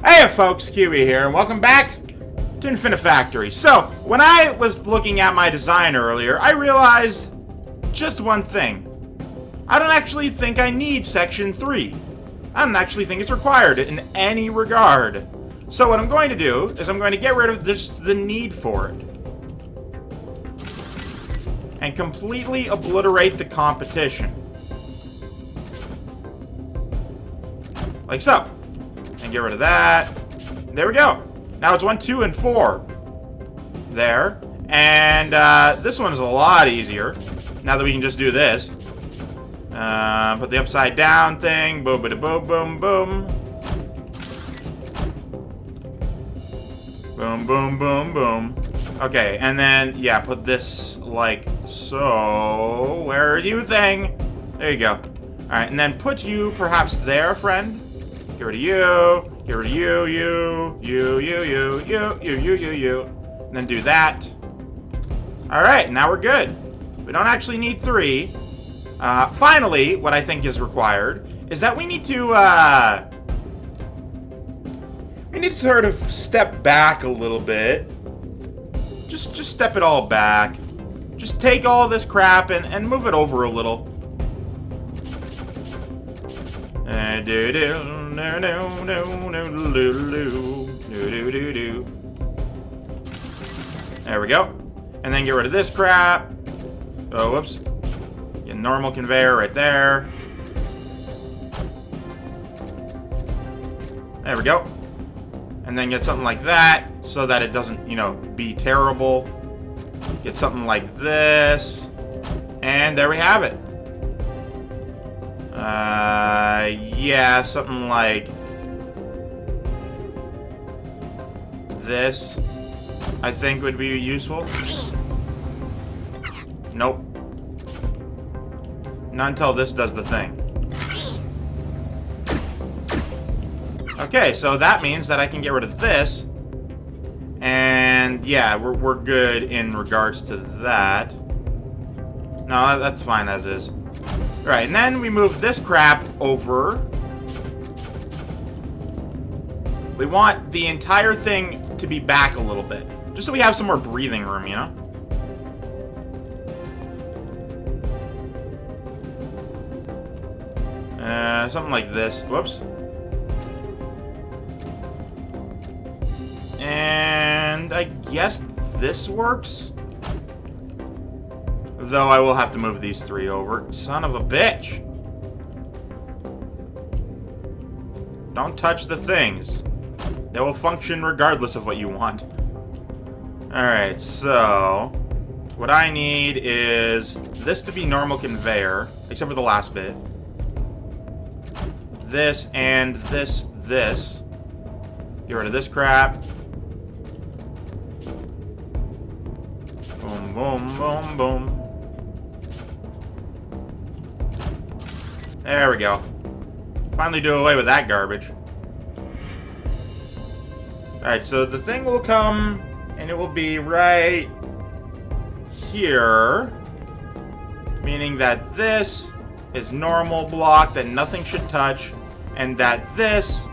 Hey folks, Keywii here, and welcome back to Infinifactory. So, when I was looking at my design earlier, I realized just one thing. I don't actually think I need Section 3. I don't actually think it's required in any regard. So what I'm going to do is I'm going to get rid of just the need for it. And completely obliterate the competition. Like so. And get rid of that. There we go. Now it's 1, 2, and 4. There. And this one is a lot easier. Now that we can just do this. Put the upside down thing. Boom, boom, boom, boom, boom. Boom, boom, boom, boom. Okay, and then, yeah, put this like so. Where are you, thing? There you go. Alright, and then put you perhaps there, friend. Get rid of you. Get rid of you, you. And then do that. Alright, now we're good. We don't actually need 3. Finally, what I think is required is that we need to sort of step back a little bit. Just step it all back. Just take all this crap and move it over a little. There we go. And then get rid of this crap. Oh, whoops. Get normal conveyor right there. There we go. And then get something like that so that it doesn't, be terrible. Get something like this. And there we have it. Yeah, something like this, I think would be useful. Nope. Not until this does the thing. Okay, so that means that I can get rid of this. And yeah, we're good in regards to that. No, that's fine as is. Right, and then we move this crap over. We want the entire thing to be back a little bit. Just so we have some more breathing room, Something like this. Whoops. And I guess this works. Though I will have to move these 3 over. Son of a bitch. Don't touch the things. They will function regardless of what you want. Alright, so what I need is this to be normal conveyor, except for the last bit. This and this. Get rid of this crap. Boom, boom, boom, boom. There we go. Finally do away with that garbage. Alright, so the thing will come, and it will be right here. Meaning that this is normal block that nothing should touch, and that this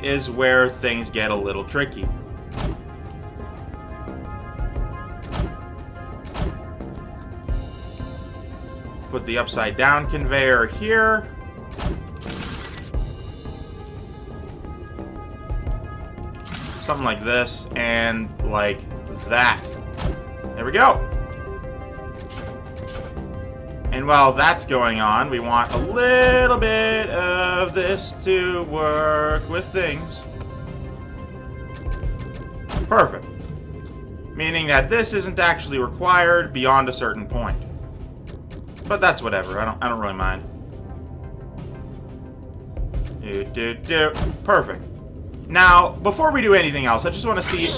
is where things get a little tricky. Put the upside down conveyor here. Something like this and like that. There we go. And while that's going on, we want a little bit of this to work with things. Perfect. Meaning that this isn't actually required beyond a certain point. But that's whatever. I don't really mind. Perfect. Now, before we do anything else, I just want to see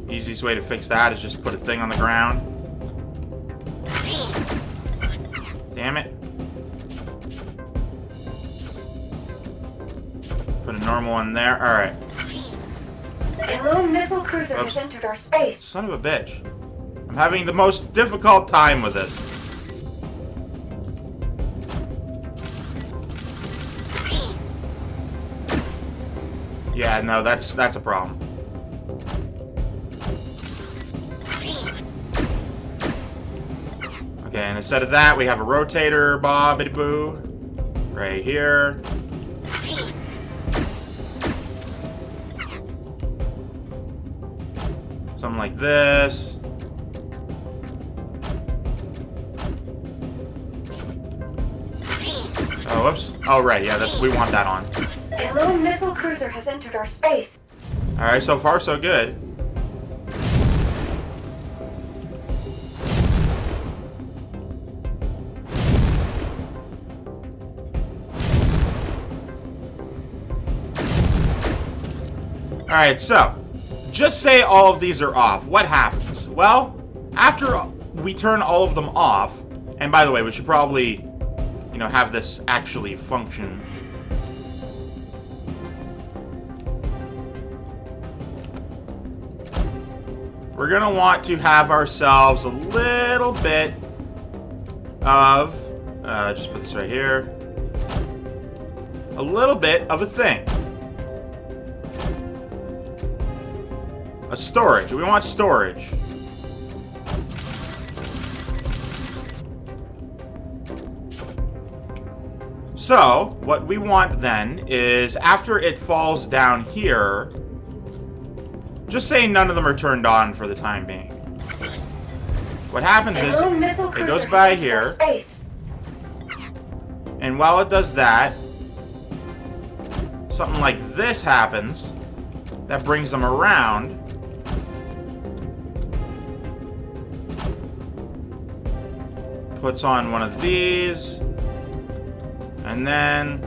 easiest way to fix that is just put a thing on the ground. Damn it. Put a normal one there. Alright. A lone missile cruiser has entered our space. Son of a bitch. I'm having the most difficult time with this. Yeah, no, that's a problem. Okay, and instead of that, we have a rotator bobbity-boo right here. Something like this. Oh, whoops. Oh, right, yeah, we want that on. A lone missile cruiser has entered our space. Alright, so far so good. Alright, so, just say all of these are off. What happens? Well, after we turn all of them off, and by the way, we should probably, you know, have this actually function. We're gonna want to have ourselves a little bit of, just put this right here, a little bit of a thing. A storage. We want storage. So, what we want then is, after it falls down here, just say none of them are turned on for the time being. What happens is, it goes by here, and while it does that, something like this happens, that brings them around. Puts on one of these, and then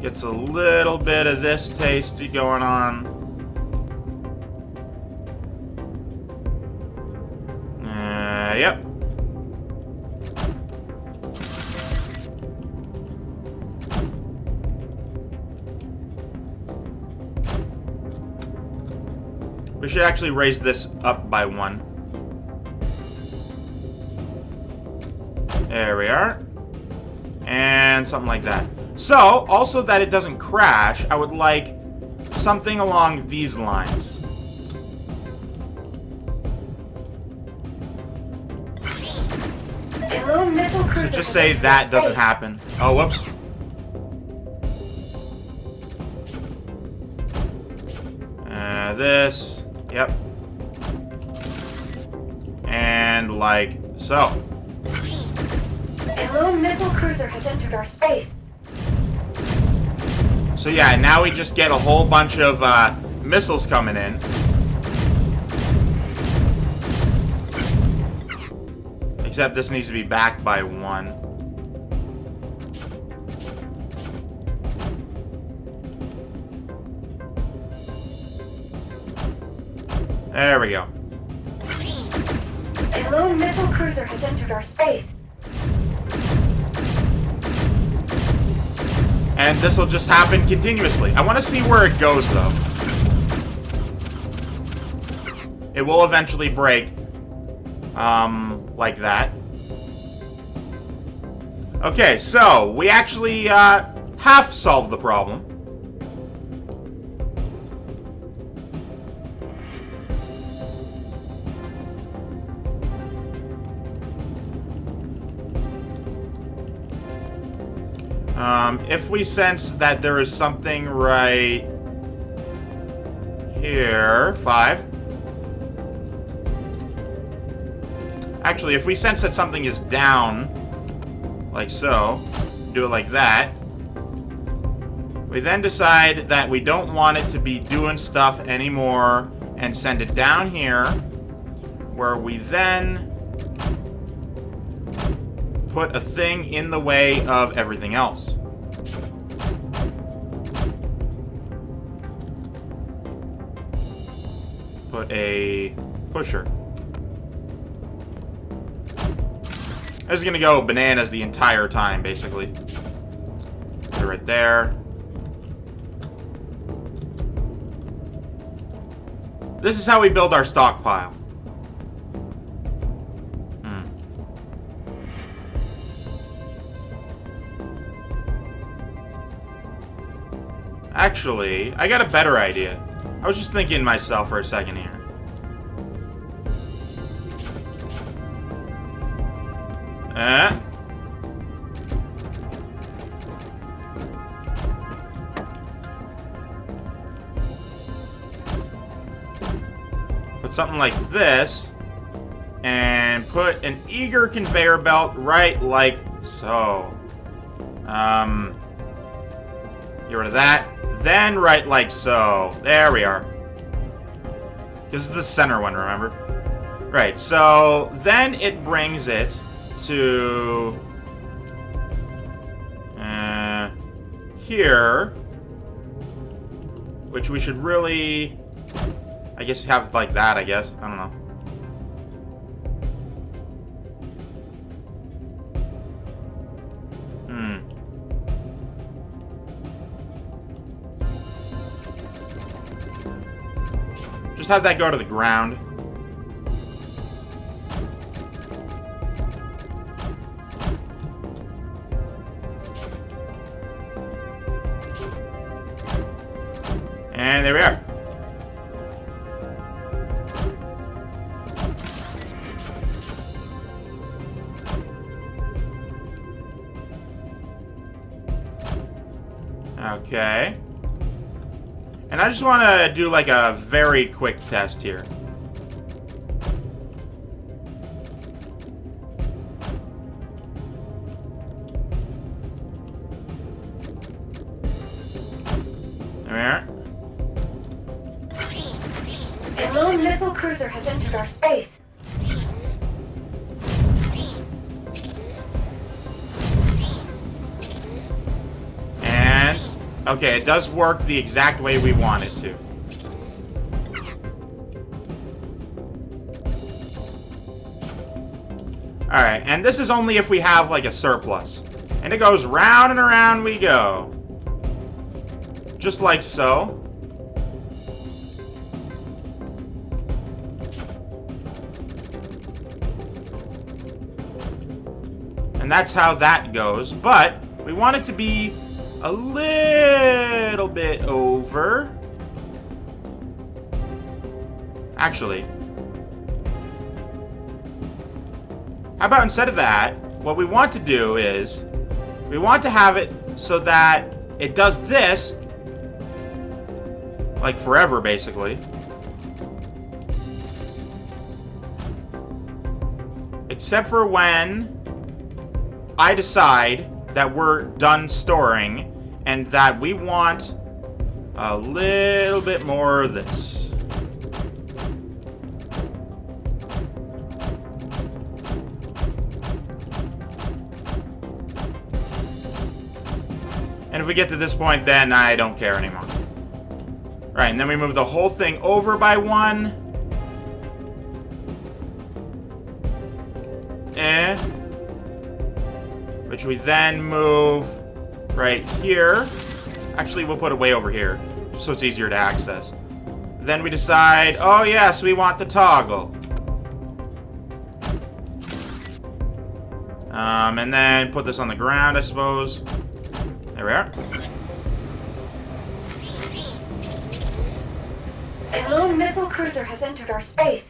gets a little bit of this tasty going on. Yep. We should actually raise this up by 1. There we are. And something like that. So, also that it doesn't crash, I would like something along these lines. So just say that doesn't happen. Oh, whoops. This. Yep. And like so. A lone missile cruiser has entered our space. So yeah, now we just get a whole bunch of missiles coming in. Except this needs to be backed by 1. There we go. A lone missile cruiser has entered our space. And this will just happen continuously. I want to see where it goes, though. It will eventually break. Like that. Okay, so we actually half solved the problem. If we sense that there is something right here, 5. Actually, if we sense that something is down, like so, do it like that. We then decide that we don't want it to be doing stuff anymore and send it down here, where we then put a thing in the way of everything else. Put a pusher. This is gonna go bananas the entire time, basically. Put it right there. This is how we build our stockpile. Actually, I got a better idea. I was just thinking to myself for a second here. Put something like this. And put an eager conveyor belt right like so. Get rid of that. Then right like so. There we are. This is the center one, remember? Right, so then it brings it to here, which we should really, I guess, have like that, I guess. I don't know. Just have that go to the ground. And there we are. Okay. And I just want to do like a very quick test here. There we are. A lone missile cruiser has entered our space. And, okay, it does work the exact way we want it to. Alright, and this is only if we have, like, a surplus. And it goes round and around we go. Just like so. And that's how that goes, but we want it to be a little bit over. Actually, how about instead of that, what we want to do is, we want to have it so that it does this, like forever, basically. Except for when I decide that we're done storing and that we want a little bit more of this. And if we get to this point, then I don't care anymore. Right, and then we move the whole thing over by one. Which we then move right here. Actually, we'll put it way over here, just so it's easier to access. Then we decide, oh yes, we want the toggle. And then put this on the ground, I suppose. There we are. A lone missile cruiser has entered our space.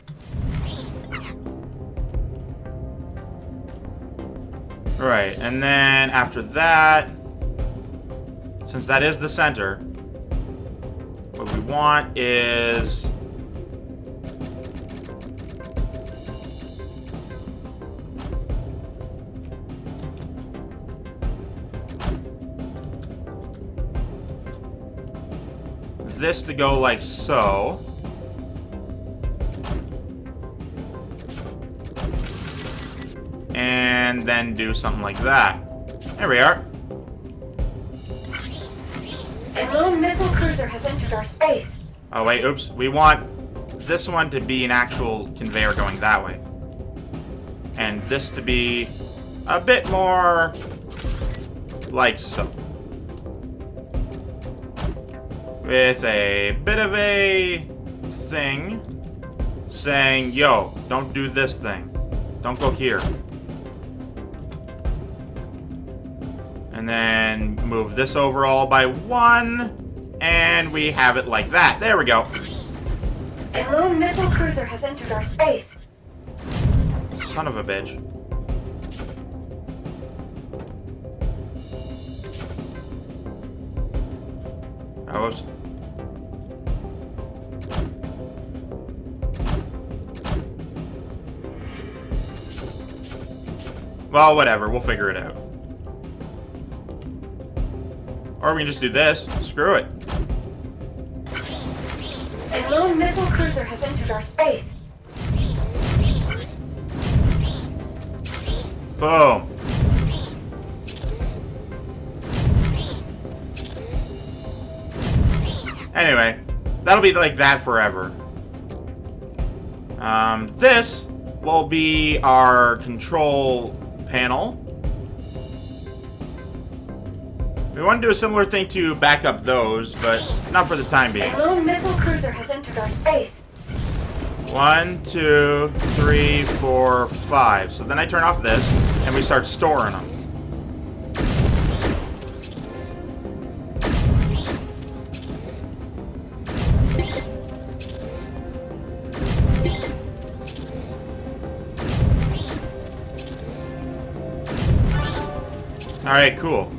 Right, and then after that, since that is the center, what we want is this to go like so. And then do something like that. There we are. A lone missile cruiser has entered our space. Oh wait, oops. We want this one to be an actual conveyor going that way. And this to be a bit more like so. With a bit of a thing saying, yo, don't do this thing. Don't go here. And then move this over all by one. And we have it like that. There we go. A lone missile cruiser has entered our space. Son of a bitch. Oh, whoops. Well, whatever. We'll figure it out. Or we can just do this. Screw it. A lone missile cruiser has entered our space. Boom. Anyway, that'll be like that forever. This will be our control panel. We want to do a similar thing to back up those, but not for the time being. A lone missile cruiser has entered our space. 1, 2, 3, 4, 5. So then I turn off this, and we start storing them. Alright, cool.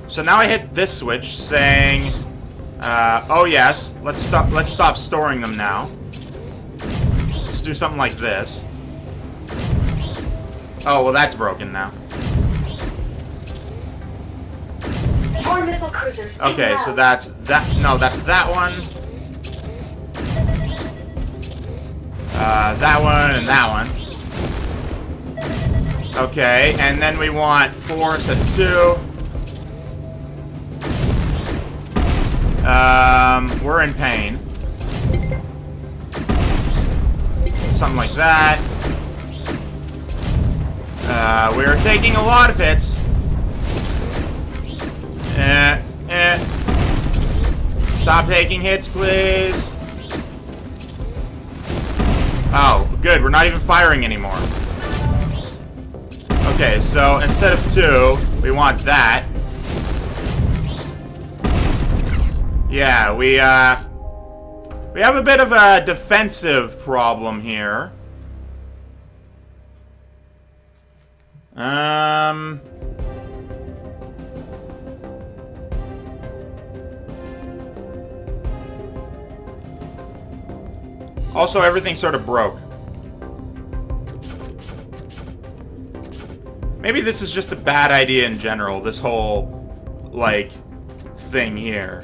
So now I hit this switch saying, oh yes, let's stop storing them now. Let's do something like this. Oh, well that's broken now. More missile cruisers. Okay, so that's that. No, that's that one. That one and that one. Okay, and then we want 4 instead of 2. We're in pain. Something like that. We're taking a lot of hits. Stop taking hits, please. Oh, good. We're not even firing anymore. Okay, so instead of 2, we want that. Yeah, we have a bit of a defensive problem here. Also, everything sort of broke. Maybe this is just a bad idea in general, this whole, like, thing here.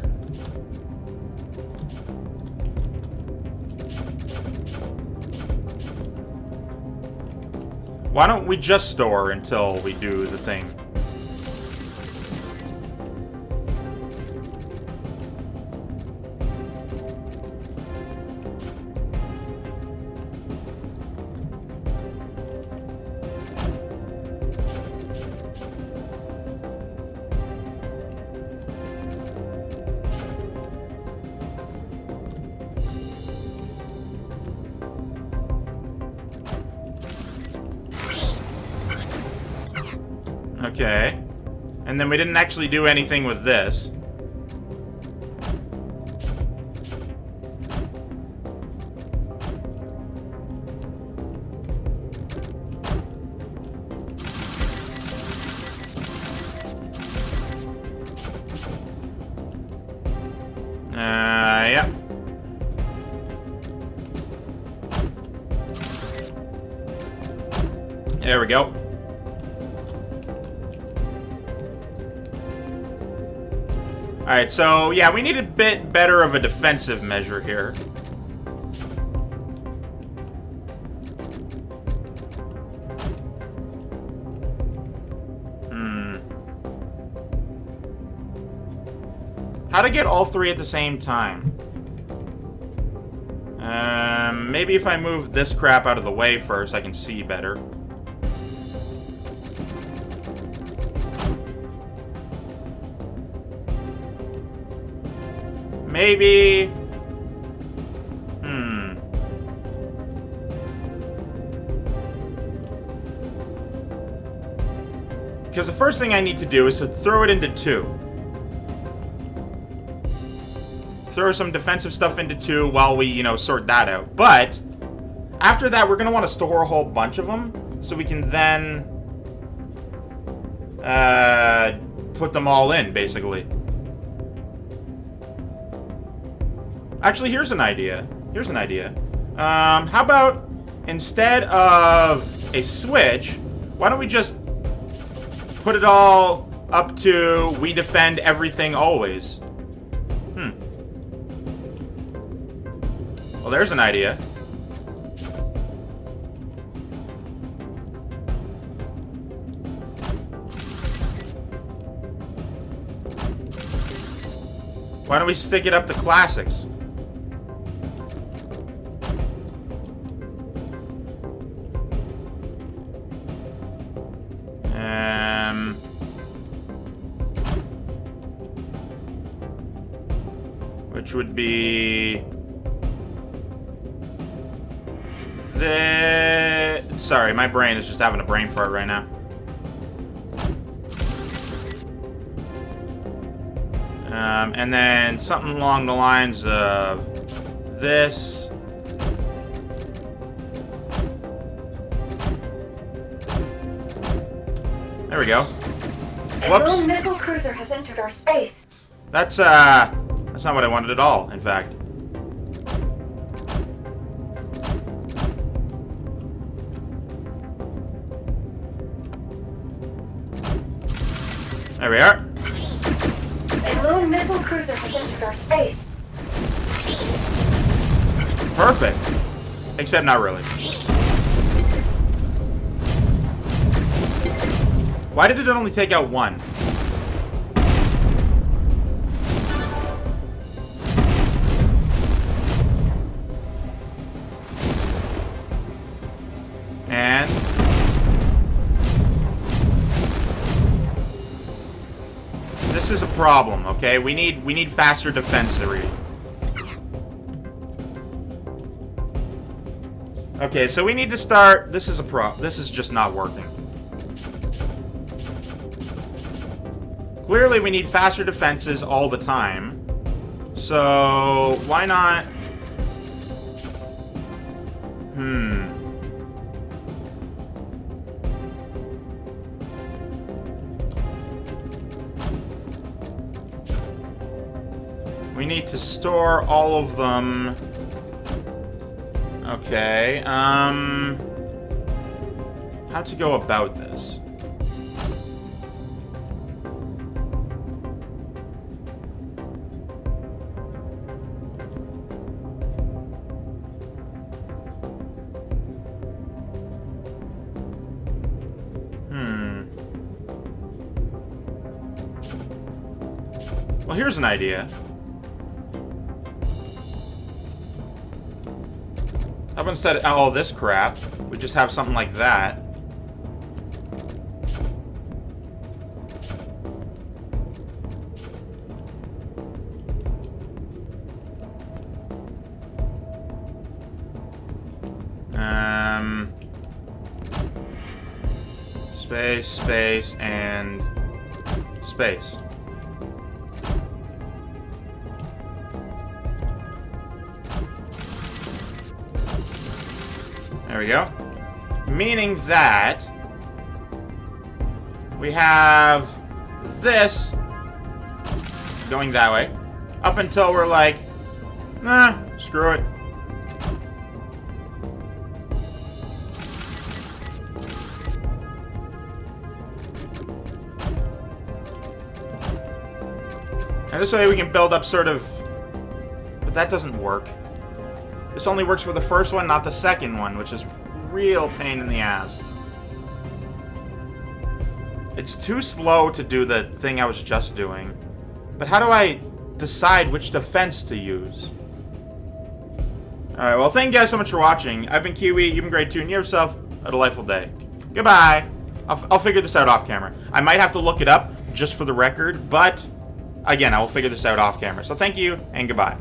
Why don't we just store until we do the thing? Okay. And then we didn't actually do anything with this. Yep. There we go. Alright, so, yeah, we need a bit better of a defensive measure here. How to get all 3 at the same time? Maybe if I move this crap out of the way first, I can see better. Maybe... Because the first thing I need to do is to throw it into 2. Throw some defensive stuff into 2 while we, sort that out. But after that, we're going to want to store a whole bunch of them so we can then put them all in, basically. Actually, here's an idea. How about instead of a switch, why don't we just put it all up to we defend everything always? Well, there's an idea. Why don't we stick it up to classics? Which would be the... Sorry, my brain is just having a brain fart right now. And then something along the lines of this. There we go. A lone missile cruiser has entered our space. That's not what I wanted at all, in fact. There we are. A lone missile cruiser has entered our space. Perfect. Except not really. Why did it only take out 1? And this is a problem, okay? We need faster defensory. Okay, so we need to start. This is this is just not working. Clearly we need faster defenses all the time. So why not? We need to store all of them. Okay, how to go about this? Well, here's an idea. How about instead of all this crap, we just have something like that. Space, space, and space. There we go. Meaning that we have this going that way up until we're like, nah, screw it. And this way we can build up sort of... But that doesn't work. This only works for the first one, not the second one, which is real pain in the ass. It's too slow to do the thing I was just doing. But how do I decide which defense to use? Alright, well, thank you guys so much for watching. I've been Keywii, you've been great too, and you have yourself a delightful day. Goodbye! I'll figure this out off camera. I might have to look it up, just for the record, but... Again, I will figure this out off camera. So thank you, and goodbye.